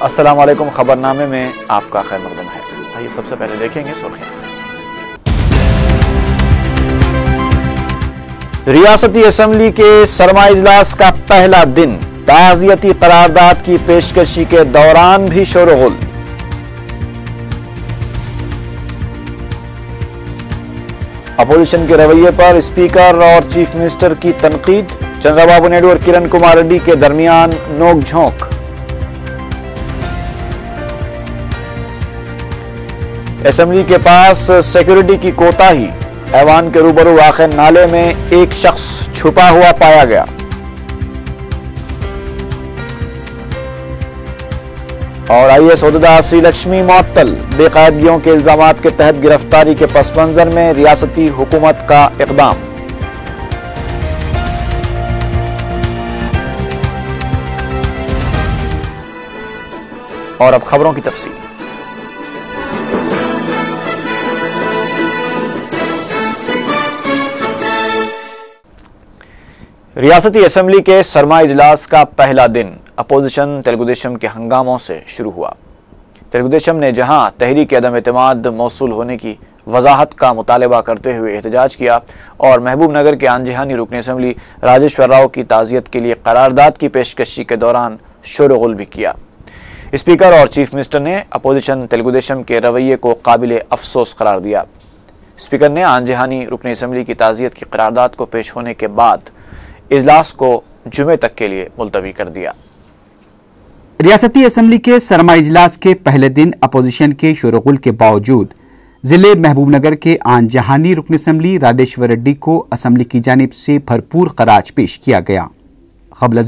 अस्सलाम वालेकुम। खबरनामे में आपका खैर मकदम है। आइए सबसे पहले देखेंगे सुर्खियां। रियासती असम्बली के सरमा इजलास का पहला दिन, ताज़ियती करारदाद की पेशकशी के दौरान भी शोरगुल। अपोजिशन के रवैये पर स्पीकर और चीफ मिनिस्टर की तनकीद, चंद्रबाबू नायडू और किरण कुमार रेड्डी के दरमियान नोक-झोंक। असेंबली के पास सिक्योरिटी की कोताही, ऐवान के रूबरू वाक़े नाले में एक शख्स छुपा हुआ पाया गया। और आईएएस ओहदेदार श्रीलक्ष्मी मुअत्तल, बेकायदगियों के इल्जामात के तहत गिरफ्तारी के पस मंजर में रियासती हुकूमत का इक़दाम। और अब खबरों की तफसील। रियासती असेंबली के सरमा इजलास का पहला दिन अपोजिशन तेलुगुदेशम के हंगामों से शुरू हुआ। तेलुगुदेशम ने जहां तहरीक अदम एतमाद मौसूल होने की वजाहत का मुतालबा करते हुए एहतजाज किया और महबूब नगर के आंजहानी रुकन असेंबली राजेश्वर राव की ताज़ियत के लिए करारदाद की पेशकशी के दौरान शोरगुल भी किया। स्पीकर और चीफ मिनिस्टर ने अपोजिशन तेलुगुदेशम के रवैये को काबिल अफसोस करार दिया। स्पीकर ने आंजहानी रुकन असेंबली की ताज़ियत की करारदाद को पेश होने के बाद इजलास को जुमे तक के लिए मुलतवी कर दिया। रियासती असेंबली के सरमा इजलास के पहले दिन अपोजिशन के शोरगुल के बावजूद जिले महबूब नगर के आंजहानी रुकन असेंबली राजेश्वर रेड्डी को असेंबली की जानिब से भरपूर खराज पेश किया गया। क़ब्ल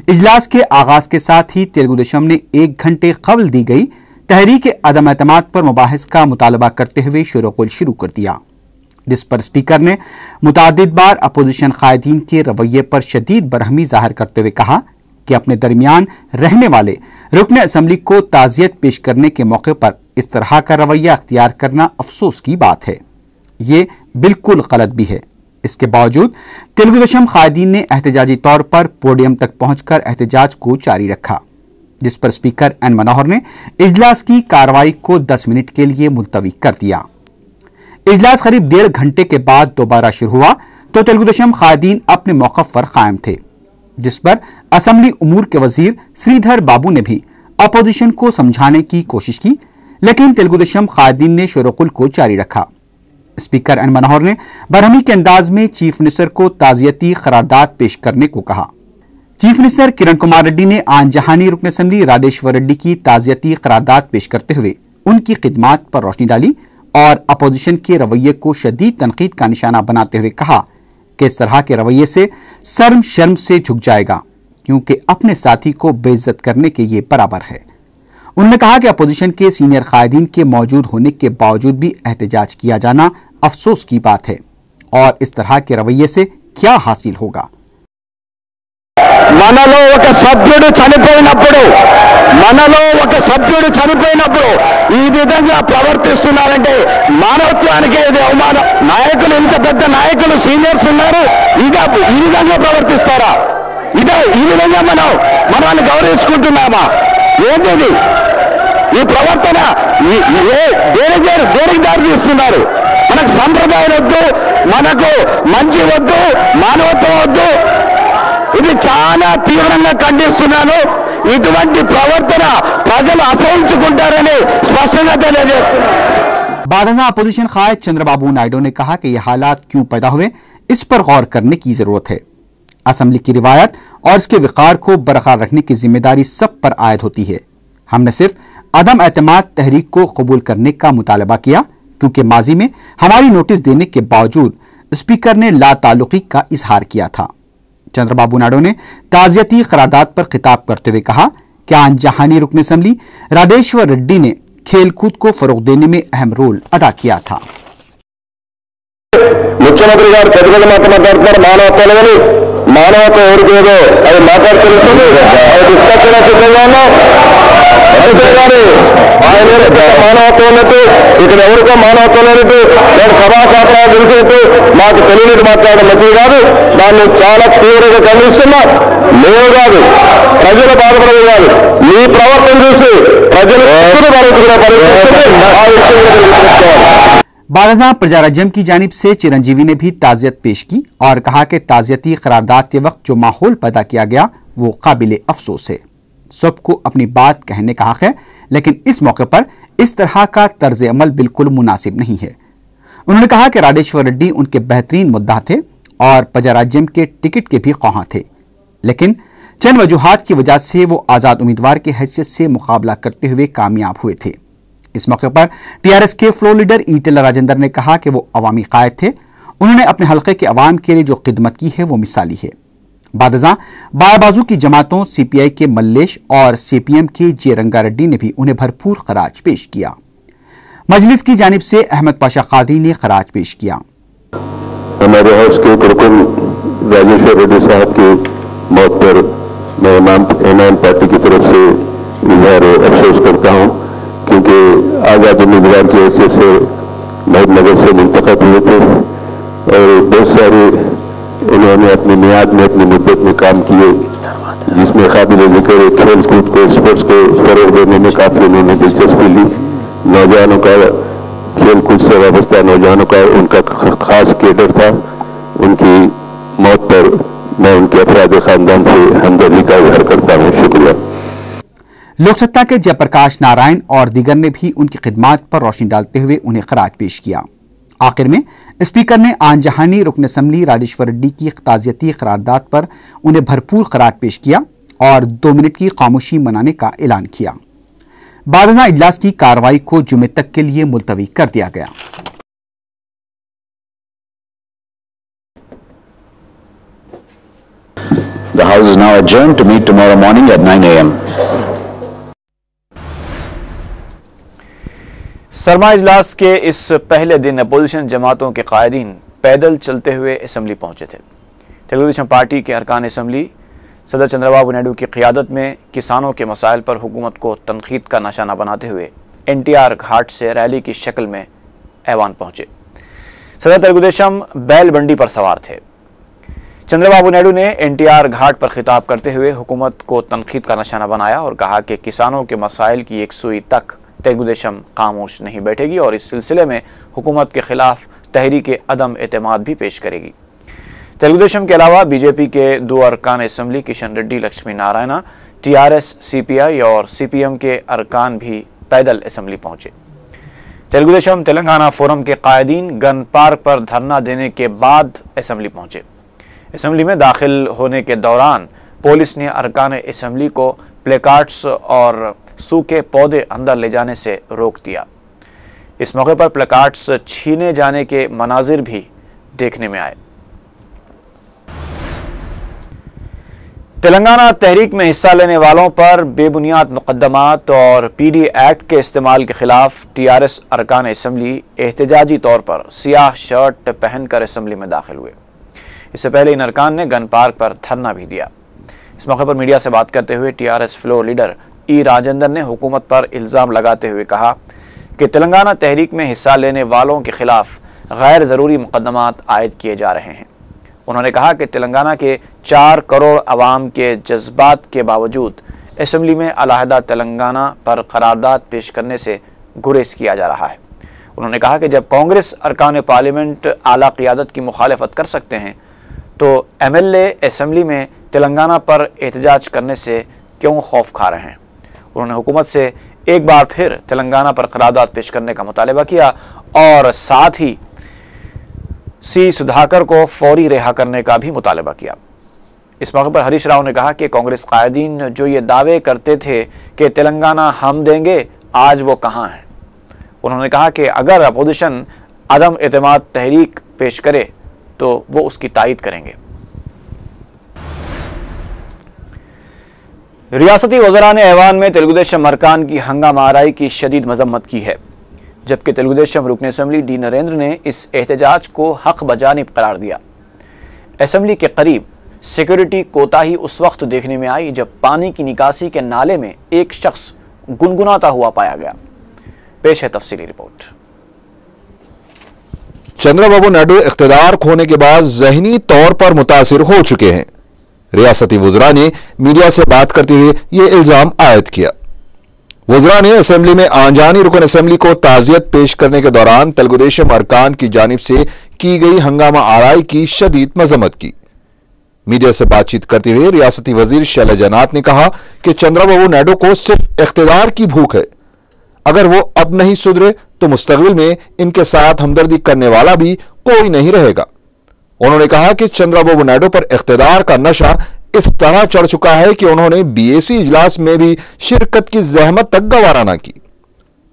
इजलास के आगाज के साथ ही तेलुगुदेशम ने 1 घंटे कबल दी गई तहरीक अदम एतमाद पर मुबाहिस का मुतालबा करते हुए शोरगुल शुरू कर दिया, जिस पर स्पीकर ने मुतादिद बार अपोजिशन कायदीन के रवैये पर शदीद बरहमी जाहिर करते हुए कहा कि अपने दरमियान रहने वाले रुकन असेंबली को ताज़ियत पेश करने के मौके पर इस तरह का रवैया अख्तियार करना अफसोस की बात है। ये बिल्कुल गलत भी है। इसके बावजूद तेलुगुदेशम कायदीन ने एहतजाजी तौर पर पोडियम तक पहुंचकर एहतजाज को जारी रखा, जिस पर स्पीकर एन मनोहर ने इजलास की कार्रवाई को 10 मिनट के लिए मुलतवी कर दिया। इजलास करीब 1.5 घंटे के बाद दोबारा शुरू हुआ तो तेलुगुदेशम कायदीन अपने मौक़िफ़ पर कायम थे, जिस पर असेंबली उमूर के वजीर श्रीधर बाबू ने भी अपोजिशन को समझाने की कोशिश की, लेकिन तेलुगुदेशम कायदीन ने शोरगुल को जारी रखा। स्पीकर एन मनोहर ने बरहमी के अंदाज में चीफ मिनिस्टर को ताज़ियती करारदाद पेश करने को कहा। चीफ मिनिस्टर किरण कुमार रेड्डी ने आंजहानी रुकन असेंबली राजेश्वर रेड्डी की ताज़ियती करारदाद पेश करते हुए उनकी खिदमात पर रोशनी डाली और अपोजिशन के रवैये को शदीद तनकीद का निशाना बनाते हुए कहा कि इस तरह के रवैये से शर्म से झुक जाएगा, क्योंकि अपने साथी को बेइज्जत करने के ये बराबर है। उन्होंने कहा कि अपोजिशन के सीनियर कायदीन के मौजूद होने के बावजूद भी एहतजाज किया जाना अफसोस की बात है और इस तरह के रवैये से क्या हासिल होगा। మనలో ఒక సభ్యుడు చనిపోయినప్పుడు ఈ విధంగా ప్రవర్తిస్తున్నారంటే మానవత్వానికి ఇది అవమానం. నాయకులు, ఇంత పెద్ద నాయకులు సీనియర్స్ ఉన్నారు, ఇక ఈ విధంగా ప్రవర్తిస్తారా? ఈ విధంగా మనల్ని గౌరవించుకుంటున్నామా? ఏంటిది ఈ ప్రవర్తన? దేనికి దారి తీస్తున్నారు? మనకు సంప్రదాయం వద్దు, మనకు మంచి వద్దు, మానవత్వం వద్దు. ఇది చాలా తీవ్రంగా ఖండిస్తున్నాను. ఇటువంటి ప్రవర్తన ప్రజలు అసహించుకుంటారని స్పష్టంగా తెలియజేస్తున్నారు। बादशाह अपोजिशन कायद चंद्रबाबू नायडू ने कहा कि यह हालात क्यों पैदा हुए, इस पर गौर करने की जरूरत है। असेंबली की रिवायत और इसके विकार को बरकरार रखने की जिम्मेदारी सब पर आयद होती है। हमने सिर्फ अदम एतमाद तहरीक को कबूल करने का मुतालबा किया, क्योंकि माजी में हमारी नोटिस देने के बावजूद स्पीकर ने लाताल्लुकी का इजहार किया था। चंद्रबाबू नायडू ने ताज़ियती करारदाद पर खिताब करते हुए कहा कि आंजहानी रुकन असेंबली राजेश्वर रेड्डी ने खेलकूद को फरोग देने में अहम रोल अदा किया था। मुख्यमंत्री गाరు పెద్ద మాట్లాడుతున్నారు, మానవత్వం మానవత్వం ఎవరికేదో అది మాట్లాడి తెలుస్తుంది, అది డిస్కషన్ సిద్ధంగానో అంతేగాని ఆయన మానవత్వం ఉన్నట్టు ఇక్కడ ఎవరికో మానవత్వం లేనట్టు నేను సభాశాస్త్రాలు తెలిసినట్టు మాకు తెలియనట్టు మాట్లాడడం మంచిది కాదు. దాన్ని చాలా తీవ్రంగా ఖండిస్తున్నా. మేము కాదు, ప్రజలు బాధపడదు కాదు, మీ ప్రవర్తన చూసి ప్రజలు పరిస్థితులు ఆ విషయం बादशाह प्रजाराज्यम की जानिब से चिरंजीवी ने भी ताज़ियत पेश की और कहा कि ताज़ियती करारदाद के वक्त जो माहौल पैदा किया गया वो काबिल अफसोस है। सबको अपनी बात कहने का हक है, लेकिन इस मौके पर इस तरह का तर्ज अमल बिल्कुल मुनासिब नहीं है। उन्होंने कहा कि राडेश्वर रेड्डी उनके बेहतरीन मुद्दा थे और प्रजाराज्यम के टिकट के भी ख्वाहां थे, लेकिन चंद वजूहात की वजह से वो आज़ाद उम्मीदवार की हैसियत से मुकाबला करते हुए कामयाब हुए थे। इस मौके पर टीआरएस के फ्लोर लीडर ईटेला राजेंद्र ने कहा कि वो अवामी कायद थे, उन्होंने अपने हलके के अवाम के लिए जो खिदमत की है वो मिसाली है। बादशाह बाएं बाजू की जमातों सीपीआई के मल्लेश और सीपीएम के जे रंगा रेड्डी ने भी उन्हें भरपूर खराज पेश किया। मजलिस की जानिब से अहमद पाशा कादरी ने खराज पेश किया। हमारे हाउस के कुरकुल राजेश्वर रेड्डी साहब की मौत पर मैं एनआईएम पार्टी की तरफ से इजहार अफसोस करता हूँ, क्योंकि आज़ाद उम्मीदवार की हैसियत से महबूबनगर से मुंतखब हुए थे और बहुत सारे उन्होंने अपनी मियाद में अपनी मुद्दत में काम किए, जिसमें काबिल जिक्र खेल कूद को स्पोर्ट्स को फरोग देने में काफ़ी उन्होंने दिलचस्पी ली। नौजवानों का खेल कूद से वाबस्ता नौजवानों का उनका खास केडर था। उनकी मौत पर मैं उनके अफराद खानदान से हमदर्दी का इजहार करता हूँ। शुक्रिया। लोकसत्ता के जयप्रकाश नारायण और दीगर ने भी उनकी खिदमात पर रोशनी डालते हुए उन्हें खराज पेश किया। आखिर में स्पीकर ने आन जहानी रुकन असम्बली राजेश्वर रेड्डी की ताज़ियती करारदाद पर उन्हें भरपूर खराज पेश किया और 2 मिनट की खामोशी मनाने का ऐलान किया। बादशाह इजलास की कार्रवाई को जुमे तक के लिए मुलतवी कर दिया गया। The House is now adjourned to meet tomorrow morning at 9 a.m. Sarma इजलास के इस पहले दिन अपोजिशन जमातों के कायदीन पैदल चलते हुए असम्बली पहुंचे थे। तेलुगुदेशम पार्टी के अरकान असम्बली सदर चंद्रबाबू नायडू की क़ियादत में किसानों के मसाइल पर हुकूमत को तनकीद का निशाना बनाते हुए एनटीआर घाट से रैली की शक्ल में ऐवान पहुंचे। सदर तेलुगुदेशम बैल बंडी पर सवार थे। चंद्रबाबू नायडू ने एनटीआर घाट पर खिताब करते हुए हुकूमत को तनकीद का निशाना बनाया और कहा कि किसानों के मसाइल की एक सुई तक तेलुगुदेशम खामोश नहीं बैठेगी और इस सिलसिले में हुकूमत के खिलाफ तहरीक अदम एतमाद भी पेश करेगी। तेलुगुदेशम के अलावा बीजेपी के 2 अरकान assembly Kishan Reddy, Lakshmi Narayan, TRS, CPI और सीपीएम के अरकान भी पैदल असम्बली पहुंचे। तेलुगुदेशम तेलंगाना फोरम के कायदीन गन पार्क पर धरना देने के बाद असम्बली पहुंचे। असम्बली में दाखिल होने के दौरान पुलिस ने अरकान असम्बली को प्लेकार्ड्स और सूखे पौधे अंदर ले जाने से रोक दिया। इस मौके पर प्लेकार्ड्स छीने जाने के मनाजिर भी देखने में आए। तेलंगाना तहरीक में हिस्सा लेने वालों पर बेबुनियाद मुकदमात और पीडी एक्ट के इस्तेमाल के खिलाफ टीआरएस अरकान असम्बली एहतजाजी तौर पर सियाह शर्ट पहनकर असम्बली में दाखिल हुए। इससे पहले इन अरकान ने गन पार्क पर धरना भी दिया। इस मौके पर मीडिया से बात करते हुए टीआरएस फ्लोर लीडर ई राजेंद्र ने हुकूमत पर इल्ज़ाम लगाते हुए कहा कि तेलंगाना तहरीक में हिस्सा लेने वालों के खिलाफ गैर ज़रूरी मुकदमात आयद किए जा रहे हैं। उन्होंने कहा कि तेलंगाना के 4 करोड़ अवाम के जज्बात के बावजूद असम्बली में अलहदा तेलंगाना पर करारदाद पेश करने से गुरेज किया जा रहा है। उन्होंने कहा कि जब कांग्रेस अरकान पार्लियामेंट आला क़ियादत की मुखालफत कर सकते हैं तो एमएलए असम्बली में तेलंगाना पर एहतजाज करने से क्यों खौफ खा रहे हैं। उन्होंने हुकूमत से एक बार फिर तेलंगाना पर करारदाद पेश करने का मुतालबा किया और साथ ही सी सुधाकर को फौरी रिहा करने का भी मुतालबा किया। इस मौके पर हरीश राव ने कहा कि कांग्रेस कायदीन जो ये दावे करते थे कि तेलंगाना हम देंगे, आज वो कहाँ हैं। उन्होंने कहा कि अगर अपोजिशन अदम एतमाद तहरीक पेश करे तो वो उसकी तायीद करेंगे। रियासती वज़रा ने ऐवान में तेलुगुदेशम अरकान की हंगामा आराई की शदीद मजम्मत की है, जबकि तेलुगुदेशम रुकन असम्बली डी नरेंद्र ने इस एहतजाज को हक बजानिब करार दिया। असम्बली के करीब सिक्योरिटी कोताही उस वक्त देखने में आई जब पानी की निकासी के नाले में एक शख्स गुनगुनाता हुआ पाया गया। पेश है तफसीली रिपोर्ट। चंद्रबाबू नायडू इख्तिदार खोने के बाद ज़हनी तौर पर मुतासिर हो चुके हैं। रियासती वज़रा ने मीडिया से बात करते हुए ये इल्जाम आयद किया। वज़रा ने असेंबली में आंजानी रुकन असेंबली को ताज़ियत पेश करने के दौरान तेलुगुदेशम अरकान की जानिब से की गई हंगामा आराई की शदीद मजम्मत की। मीडिया से बातचीत करते हुए रियासती वजीर शैलजा नाथ ने कहा कि चंद्रबाबू नायडू को सिर्फ इख्तिदार की भूख है। अगर वो अब नहीं सुधरे तो मुस्तकबिल में इनके साथ हमदर्दी करने वाला भी कोई नहीं रहेगा। उन्होंने कहा कि चंद्रबाबू नायडू पर इख्तिदार का नशा इस तरह चढ़ चुका है कि उन्होंने बीएसी इजलास में भी शिरकत की जहमत तक गवारा न की।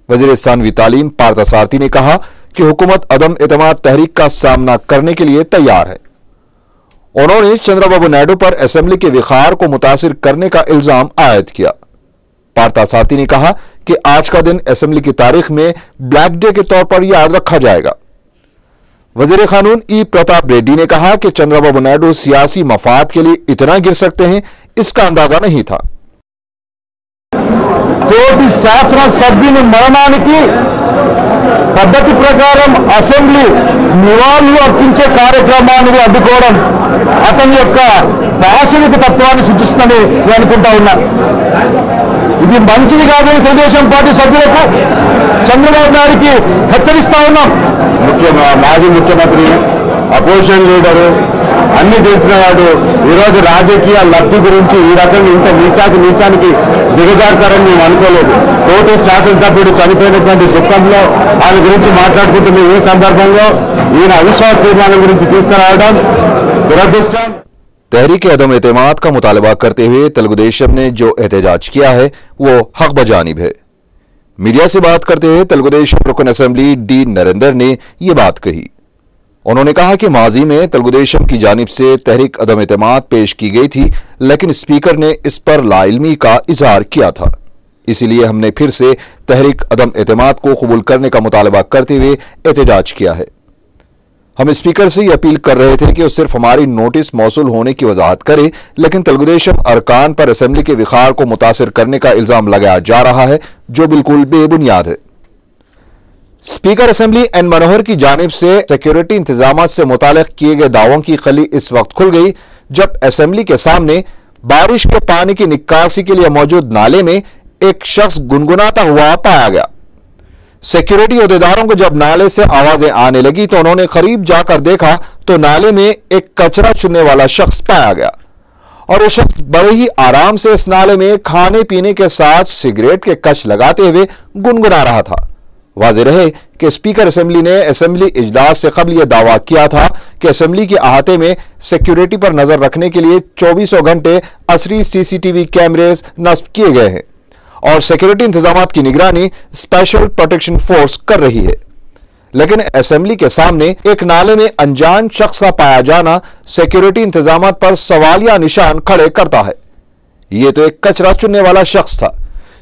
वजीर सानवी तालीम पार्थ सारथी ने कहा कि हुकूमत अदम एतमाद तहरीक का सामना करने के लिए तैयार है। उन्होंने चंद्रबाबू नायडू पर असेंबली के विखार को मुतासिर करने का इल्जाम आयद किया। पार्थ सारथी ने कहा कि आज का दिन असेंबली की तारीख में ब्लैक डे के तौर पर याद रखा जाएगा। वजीर कानून ई प्रताप रेड्डी ने कहा कि चंद्रबाबू नायडू सियासी मफाद के लिए इतना गिर सकते हैं, इसका अंदाजा नहीं था। తోటి శాసన సభ్యుని మరణానికి పద్ధతి ప్రకారం అసెంబ్లీ నివాళులు అర్పించే కార్యక్రమాన్ని అడ్డుకోవడం అతని యొక్క దార్శనిక తత్వాన్ని సూచిస్తుందని నేను అనుకుంటా ఉన్నా। ఇది మంచిది కాదని తెలుగుదేశం పార్టీ సభ్యులకు చంద్రబాబు నాయుడుకి హెచ్చరిస్తా ఉన్నాం। మాజీ ముఖ్యమంత్రి అపోజిషన్ లీడరు అన్ని తెలిసిన వాడు ఈరోజు రాజకీయ లబ్ధి గురించి ఈ రకంగా ఇంత నీచానికి దిగజారుతారని మేము అనుకోలేదు। తోటి శాసనసభ్యుడు చనిపోయినటువంటి దుఃఖంలో ఆయన గురించి మాట్లాడుకుంటున్న ఈ సందర్భంలో ఈయన అవిశ్వాస తీర్మానం గురించి తీసుకురావడం దురదృష్టం। तहरीक अदम एतमाद का मुतालबा करते हुए तेलुगुदेशम ने जो एहतजाज किया है वो हक बजानिब है। मीडिया से बात करते हुए तेलुगुदेशम रुकन असेंबली डी नरेंद्र ने ये बात कही। उन्होंने कहा कि माजी में तेलुगुदेशम की जानिब से तहरीक अदम एतमाद पेश की गई थी, लेकिन स्पीकर ने इस पर लाइल्मी का इजहार किया था, इसीलिए हमने फिर से तहरीक अदम एतमाद को कबूल करने का मुतालबा करते हुए एहतजाज किया है। हम स्पीकर से ये अपील कर रहे थे कि वो सिर्फ हमारी नोटिस मौसूल होने की वजाहत करे, लेकिन तेलुगुदेशम अरकान पर असेंबली के विखार को मुतासिर करने का इल्जाम लगाया जा रहा है, जो बिल्कुल बेबुनियाद है। स्पीकर असेंबली एन मनोहर की जानिब से सिक्योरिटी इंतजाम से मुतालिक किए गए दावों की खली इस वक्त खुल गई जब असेंबली के सामने बारिश के पानी की निकासी के लिए मौजूद नाले में एक शख्स गुनगुनाता हुआ पाया गया। सिक्योरिटी अहदेदारों को जब नाले से आवाजें आने लगी तो उन्होंने करीब जाकर देखा तो नाले में एक कचरा चुनने वाला शख्स पाया गया और वो शख्स बड़े ही आराम से इस नाले में खाने पीने के साथ सिगरेट के कच लगाते हुए गुनगुना रहा था। वाज़ेह रहे कि स्पीकर असेंबली ने असेंबली इजलास से कबल यह दावा किया था कि असेंबली के अहाते में सिक्योरिटी पर नजर रखने के लिए 24 घंटे असरी सीसीटीवी कैमरे नस्ब किए गए हैं और सिक्योरिटी इंतजाम की निगरानी स्पेशल प्रोटेक्शन फोर्स कर रही है। लेकिन असेंबली के सामने एक नाले में अनजान शख्स का पाया जाना सिक्योरिटी इंतजाम पर सवालिया निशान खड़े करता है। यह तो एक कचरा चुनने वाला शख्स था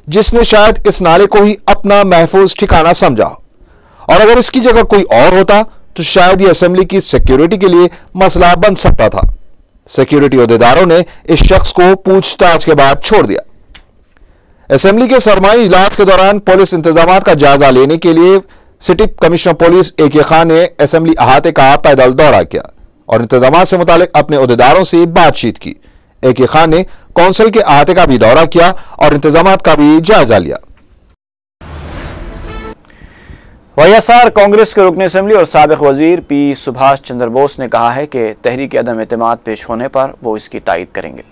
जिसने शायद इस नाले को ही अपना महफूज ठिकाना समझा, और अगर इसकी जगह कोई और होता तो शायद यह असेंबली की सिक्योरिटी के लिए मसला बन सकता था। सिक्योरिटी अहदेदारों ने इस शख्स को पूछताछ के बाद छोड़ दिया। असेंबली के सरमाई इजलास के दौरान पुलिस इंतजाम का जायजा लेने के लिए city commissioner police AK Khan ने असेंबली अहाते का पैदल दौरा किया और इंतजाम से मुतालिक अपने अहदेदारों से बातचीत की। AK खान ने कौंसिल के अहाते का भी दौरा किया और इंतजाम का भी जायजा लिया। YSR कांग्रेस के रुकन असेंबली और साबिक वजीर P सुभाष चंद्र बोस ने कहा है कि तहरीक अदम एतमाद पेश होने पर वो इसकी तायीद करेंगे।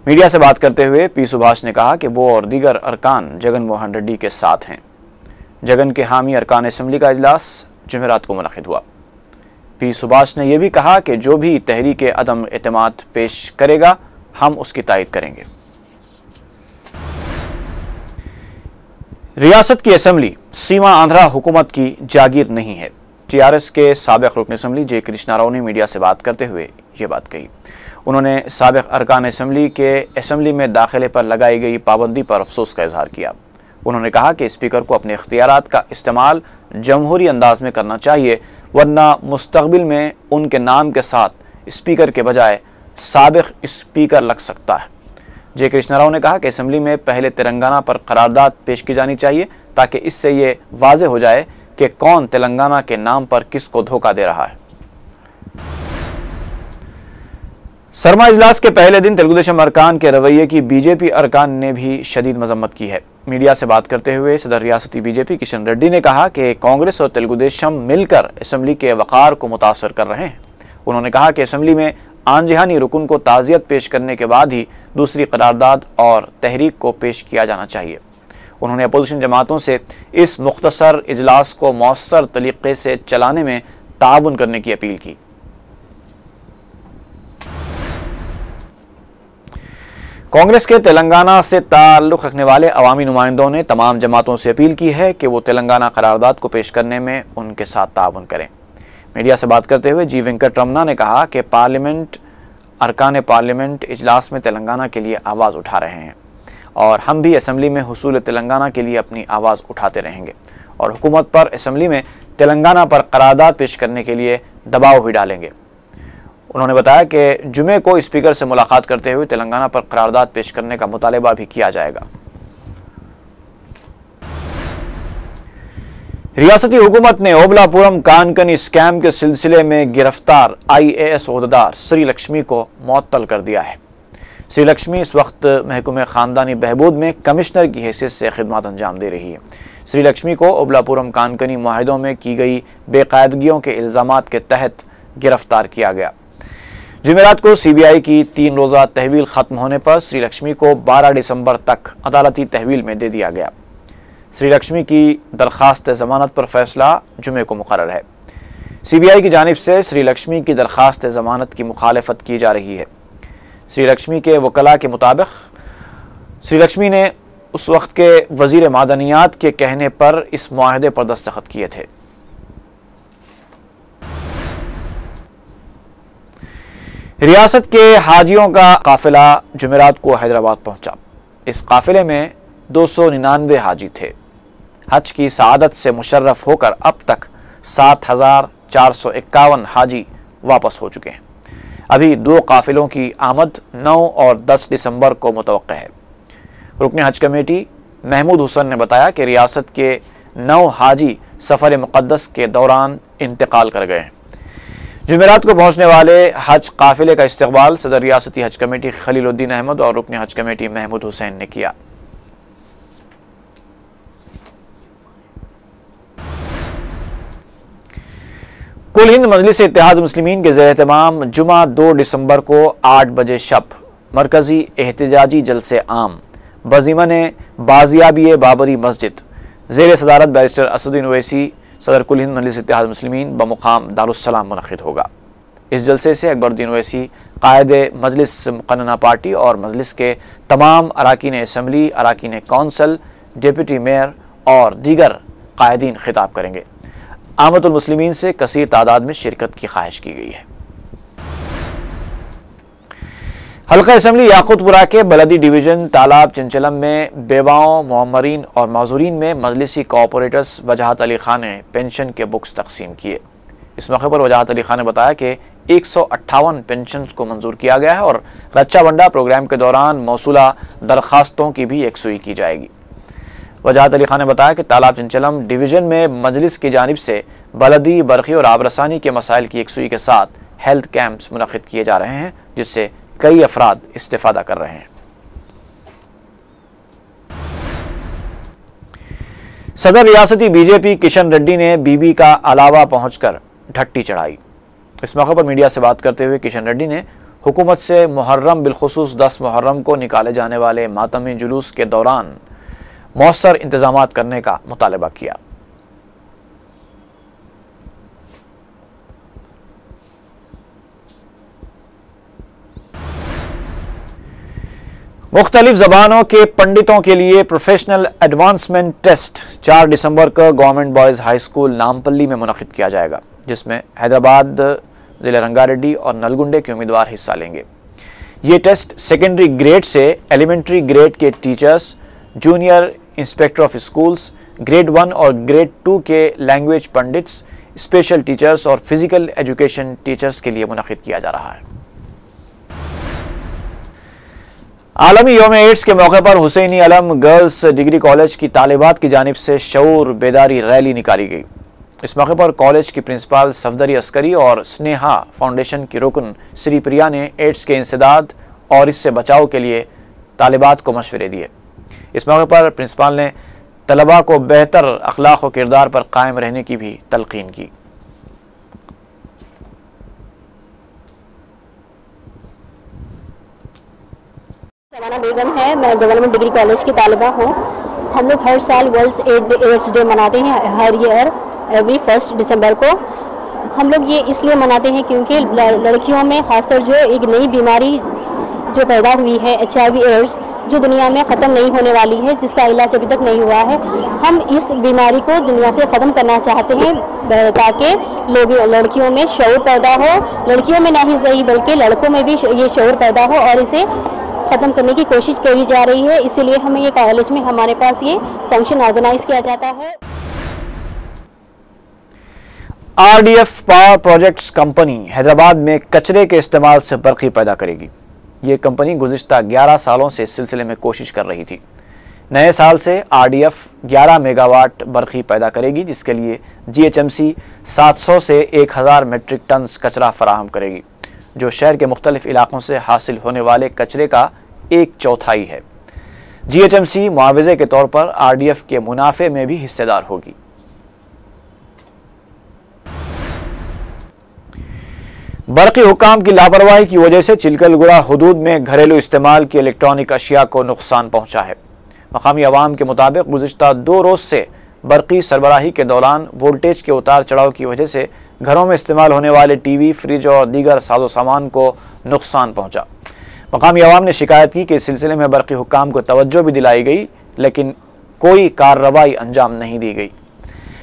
मीडिया से बात करते हुए P सुभाष ने कहा कि वो और दीगर अरकान जगन मोहन रेड्डी के साथ हैं। जगन के हामी अरकान असेंबली का इजलास जुमेरात को मुनक़िद हुआ। P सुभाष ने यह भी कहा कि जो भी तहरीक अदम एतमाद पेश करेगा हम उसकी तायीद करेंगे। रियासत की असेंबली सीमा आंध्रा हुकूमत की जागीर नहीं है। TRS के साबिक रुकन असेंबली J कृष्णा राव ने मीडिया से बात करते हुए ये बात कही। उन्होंने साबिक अरकान असेंबली के असेंबली में दाखिले पर लगाई गई पाबंदी पर अफसोस का इजहार किया। उन्होंने कहा कि स्पीकर को अपने इख्तियारात का इस्तेमाल जमहूरी अंदाज में करना चाहिए, वरना मुस्तकबिल में उनके नाम के साथ स्पीकर के बजाय سابق اسپیکر لگ سکتا ہے۔ جے کرشنا راؤ نے کہا کہ اسمبلی میں پہلے تلنگانہ پر قرارداد پیش کی جانی چاہیے تاکہ اس سے یہ واضح ہو جائے کہ کون تلنگانہ کے نام پر کس کو دھوکہ دے رہا ہے۔ سرما اجلاس کے پہلے دن تلگو دیشم ارکان کے رویے کی بی جے پی ارکان نے بھی شدید مذمت کی ہے۔ میڈیا سے بات کرتے ہوئے صدر ریاستی بی جے پی کشن ریڈی نے کہا کہ کانگریس اور تلگو دیشم مل کر اسمبلی کے وقار کو متاثر کر رہے ہیں۔ انہوں نے کہا کہ اسمبلی میں آن جہانی رکن کو تعزیت پیش کرنے کے بعد ہی دوسری قرارداد اور تحریک کو پیش کیا جانا چاہیے۔ انہوں نے اپوزیشن جماعتوں سے اس مختصر اجلاس کو مؤثر طریقے سے چلانے میں تعاون کرنے کی اپیل کی۔ کانگریس کے تلنگانہ سے تعلق رکھنے والے عوامی نمائندوں نے تمام جماعتوں سے اپیل کی ہے کہ وہ تلنگانہ قرارداد کو پیش کرنے میں ان کے ساتھ تعاون کریں۔ میڈیا سے بات کرتے ہوئے جی وینکٹ رمنا نے کہا کہ ارکان پارلیمنٹ اجلاس میں تلنگانہ کے لیے آواز اٹھا رہے ہیں اور ہم بھی اسمبلی میں حصول تلنگانہ کے لیے اپنی آواز اٹھاتے رہیں گے اور حکومت پر اسمبلی میں تلنگانہ پر قرارداد پیش کرنے کے لیے دباؤ بھی ڈالیں گے۔ انہوں نے بتایا کہ جمعے کو اسپیکر سے ملاقات کرتے ہوئے تلنگانہ پر قرارداد پیش کرنے کا مطالبہ بھی کیا جائے گا۔ ریاستی حکومت نے اوبلا پورم کانکنی اسکیم کے سلسلے میں گرفتار IAS عہدیدار سری لکشمی کو معطل کر دیا ہے۔ سری لکشمی اس وقت محکمہ خاندانی بہبود میں کمشنر کی حیثیت سے خدمات انجام دے رہی ہے۔ سری لکشمی کو اوبلا پورم کانکنی معاہدوں میں کی گئی بے قاعدگیوں کے الزامات کے تحت گرفتار کیا گیا۔ جمعرات کو CBI کی 3 روزہ تحویل ختم ہونے پر سری لکشمی کو 12 دسمبر تک عدالتی تحویل میں دے دیا گیا۔ سری لکشمی کی درخواست ضمانت پر فیصلہ جمعے کو مقرر ہے۔ CBI کی جانب سے سری لکشمی کی درخواست ضمانت کی مخالفت کی جا رہی ہے۔ سری لکشمی کے وکلاء کے مطابق سری لکشمی نے اس وقت کے وزیر معدنیات کے کہنے پر اس معاہدے پر دستخط کیے تھے۔ ریاست کے حاجیوں کا قافلہ جمعرات کو حیدرآباد پہنچا۔ اس قافلے میں 299 حاجی تھے۔ حج کی سعادت سے مشرف ہو کر اب تک 7451 حاجی واپس ہو چکے ہیں۔ ابھی 2 قافلوں کی آمد 9 اور 10 دسمبر کو متوقع ہے۔ رکن حج کمیٹی محمود حسن نے بتایا کہ ریاست کے 9 حاجی سفر مقدس کے دوران انتقال کر گئے ہیں۔ جمعرات کو پہنچنے والے حج قافلے کا استقبال صدر ریاستی حج کمیٹی خلیل الدین احمد اور رکن حج کمیٹی محمود حسین نے کیا۔ کل ہند مجلس اتحاد مسلمین کے زیر اہتمام جمعہ 2 دسمبر کو 8 بجے شب مرکزی احتجاجی جلسے عام بضمن بازیابی بابری مسجد زیر صدارت بیرسٹر اسدالدین اویسی صدر کل ہند مجلس اتحاد مسلمین بمقام دارالسلام منعقد ہوگا۔ اس جلسے سے اکبر الدین اویسی قائد مجلس مقننہ پارٹی اور مجلس کے تمام اراکین اسمبلی، اراکین کونسل، ڈپٹی میئر اور دیگر قائدین خطاب کریں گے۔ عامت المسلمین سے کثیر تعداد میں شرکت کی خواہش کی گئی ہے۔ حلقہ اسمبلی یاقوت پورہ کے بلدی ڈویژن تالاب چنچلم میں بیواؤں، معمرین اور معذورین میں مجلسی کوآپریٹرز وجاہت علی خان نے پینشن کے بکس تقسیم کیے۔ اس موقع پر وجاہت علی خان نے بتایا کہ 158 پینشنز کو منظور کیا گیا ہے اور رچا بنڈا پروگرام کے دوران موصولہ درخواستوں کی بھی یکسوئی کی جائے گی۔ وجاہت علی خان نے بتایا کہ تالاب چنچلم ڈویژن میں مجلس کی جانب سے بلدی، برقی اور آب رسانی کے مسائل کی یکسوئی کے ساتھ ہیلتھ کیمپس منعقد کیے جا رہے ہیں جس سے کئی افراد استفادہ کر رہے ہیں۔ صدر ریاستی بی جے پی کشن ریڈی نے بی بی کا علاوہ پہنچ کر ڈھٹی چڑھائی۔ اس موقع پر میڈیا سے بات کرتے ہوئے کشن ریڈی نے حکومت سے محرم بالخصوص 10 محرم کو نکالے جانے والے ماتمی جلوس کے دوران مؤثر انتظامات کرنے کا مطالبہ کیا۔ مختلف زبانوں کے پنڈتوں کے لیے پروفیشنل ایڈوانسمنٹ ٹیسٹ 4 دسمبر کو government boys high school Nampally میں منعقد کیا جائے گا، جس میں حیدرآباد، ضلع رنگا ریڈی اور نلگنڈے کے امیدوار حصہ لیں گے۔ یہ ٹیسٹ سیکنڈری گریڈ سے ایلیمنٹری گریڈ کے teachers, junior inspector of schools, grade 1 اور گریڈ 2 کے لینگویج پنڈتس، اسپیشل ٹیچرز اور فزیکل ایجوکیشن ٹیچرز کے لیے منعقد کیا جا رہا ہے۔ عالمی یوم ایڈز کے موقع پر حسینی علم گرلز ڈگری کالج کی طالبات کی جانب سے شعور بیداری ریلی نکالی گئی۔ اس موقع پر کالج کی پرنسپل صفدری عسکری اور سنیہا فاؤنڈیشن کی رکن سری پریا نے ایڈز کے انسداد اور اس سے بچاؤ کے لیے طالبات کو مشورے دیے۔ اس موقع پر پرنسپل نے طلباء کو بہتر اخلاق و کردار پر قائم رہنے کی بھی تلقین کی۔ شبانہ بیگم ہے، میں گورنمنٹ ڈگری کالج کی طالبہ ہوں۔ ہم لوگ ہر سال ورلڈ ایڈز ڈے مناتے ہیں، ہر ایئر ایوری 1 دسمبر کو۔ ہم لوگ یہ اس لیے مناتے ہیں کیونکہ لڑکیوں میں خاص طور جو ایک نئی بیماری جو پیدا ہوئی ہے HIV ایڈز، جو دنیا میں ختم نہیں ہونے والی ہے، جس کا علاج ابھی تک نہیں ہوا ہے، ہم اس بیماری کو دنیا سے ختم کرنا چاہتے ہیں تاکہ لڑکیوں میں شعور پیدا ہو، لڑکیوں میں نہ ہی صحیح بلکہ لڑکوں میں بھی یہ شعور پیدا ہو اور اسے ختم کرنے کی کوشش کری جا رہی ہے۔ اسی لیے ہمیں یہ کالج میں ہمارے پاس یہ فنکشن آرگنائز کیا جاتا ہے۔ RDF power projects company Hyderabad میں کچرے کے استعمال سے برقی پیدا کرے گی۔ یہ کمپنی گزشتہ 11 سالوں سے اس سلسلے میں کوشش کر رہی تھی۔ نئے سال سے RDF 11 میگا واٹ برقی پیدا کرے گی، جس کے لیے GHMC 700 سے 1000 میٹرک ٹنز کچرا فراہم کرے گی، جو شہر کے مختلف علاقوں سے حاصل ہونے والے کچرے کا 1/4 ہے۔ GHMC معاوضے کے طور پر RDF کے منافع میں بھی حصے دار ہوگی۔ برقی حکام کی لاپرواہی کی وجہ سے چلکل گڑا حدود میں گھریلو استعمال کی الیکٹرانک اشیاء کو نقصان پہنچا ہے۔ مقامی عوام کے مطابق گزشتہ 2 روز سے برقی سربراہی کے دوران وولٹیج کے اتار چڑھاؤ کی وجہ سے گھروں میں استعمال ہونے والے ٹی وی، فریج اور دیگر ساز و سامان کو نقصان پہنچا۔ مقامی عوام نے شکایت کی کہ اس سلسلے میں برقی حکام کو توجہ بھی دلائی گئی، لیکن کوئی کارروائی انجام نہیں دی گئی۔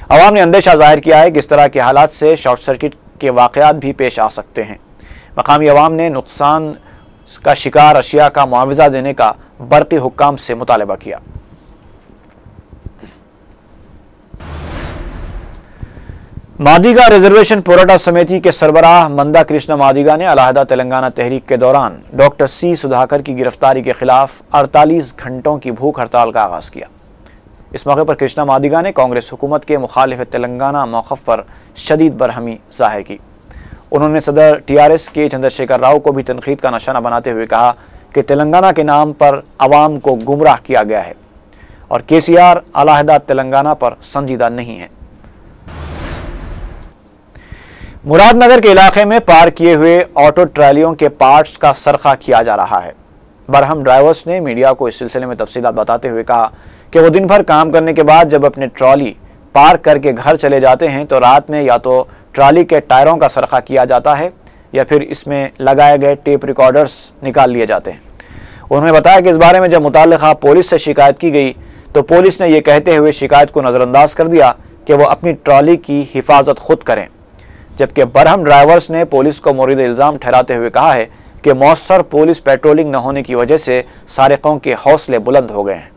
عوام نے اندیشہ ظاہر کیا ہے کہ اس طرح کے حالات سے شارٹ سرکٹ کے واقعات بھی پیش آ سکتے ہیں۔ مقامی عوام نے نقصان کا شکار اشیاء کا معاوضہ دینے کا برقی حکام سے مطالبہ کیا۔ مادیگا ریزرویشن پوراٹا سمیتی کے سربراہ مندا کرشنا مادیگا نے علیحدہ تلنگانہ تحریک کے دوران ڈاکٹر سی سدھاکر کی گرفتاری کے خلاف 48 گھنٹوں کی بھوک ہڑتال کا آغاز کیا۔ اس موقع پر کرشنا مادیگا نے کانگریس حکومت کے مخالف تلنگانہ موقف پر شدید برہمی ظاہر کی۔ انہوں نے صدر TRS کے چندر شیکھر راؤ کو بھی تنقید کا نشانہ بناتے ہوئے کہا کہ تلنگانہ کے نام پر عوام کو گمراہ کیا گیا ہے اور KCR علیحدہ تلنگانہ پر سنجیدہ نہیں ہے۔ مراد نگر کے علاقے میں پارک کیے ہوئے آٹو ٹرالیوں کے پارٹس کا سرقہ کیا جا رہا ہے۔ برہم ڈرائیورز نے میڈیا کو اس سلسلے میں تفصیلات بتاتے ہوئے کہا کہ وہ دن بھر کام کرنے کے بعد جب اپنے ٹرالی پارک کر کے گھر چلے جاتے ہیں تو رات میں یا تو ٹرالی کے ٹائروں کا سرقہ کیا جاتا ہے یا پھر اس میں لگائے گئے ٹیپ ریکارڈرز نکال لیے جاتے ہیں۔ انہوں نے بتایا کہ اس بارے میں جب متعلقہ پولیس سے شکایت کی گئی تو پولیس نے یہ کہتے ہوئے شکایت کو نظر انداز کر دیا کہ وہ اپنی ٹرالی کی حفاظت خود کریں، جبکہ برہم ڈرائیورز نے پولیس کو مورد الزام ٹھہراتے ہوئے کہا ہے کہ مؤثر پولیس پیٹرولنگ نہ ہونے کی وجہ سے سارقوں کے حوصلے بلند ہو گئے ہیں۔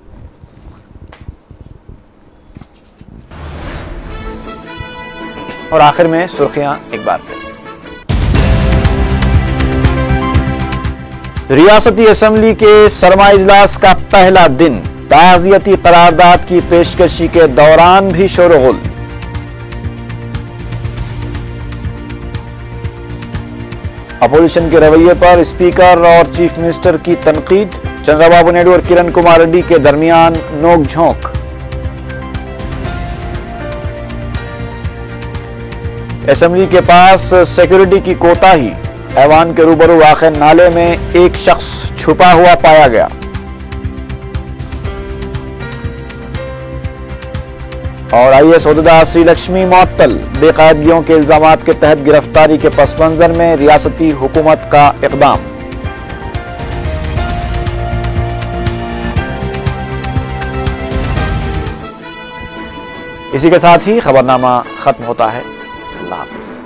اور آخر میں سرخیاں ایک بار پھر۔ ریاستی اسمبلی کے سرمائی اجلاس کا پہلا دن، تعزیتی قرارداد کی پیشکشی کے دوران بھی شور و غل۔ اپوزیشن کے رویے پر اسپیکر اور چیف منسٹر کی تنقید، چندرا بابو نائیڈو اور کرن کمار ریڈی کے درمیان نوک جھونک۔ اسمبلی کے پاس سیکورٹی کی کوتاہی، ایوان کے روبرو واقع نالے میں ایک شخص چھپا ہوا پایا گیا۔ اور IAS عہدیدار سری لکشمی معطل، بے قاعدگیوں کے الزامات کے تحت گرفتاری کے پس منظر میں ریاستی حکومت کا اقدام۔ اسی کے ساتھ ہی خبرنامہ ختم ہوتا ہے۔ اللہ حافظ۔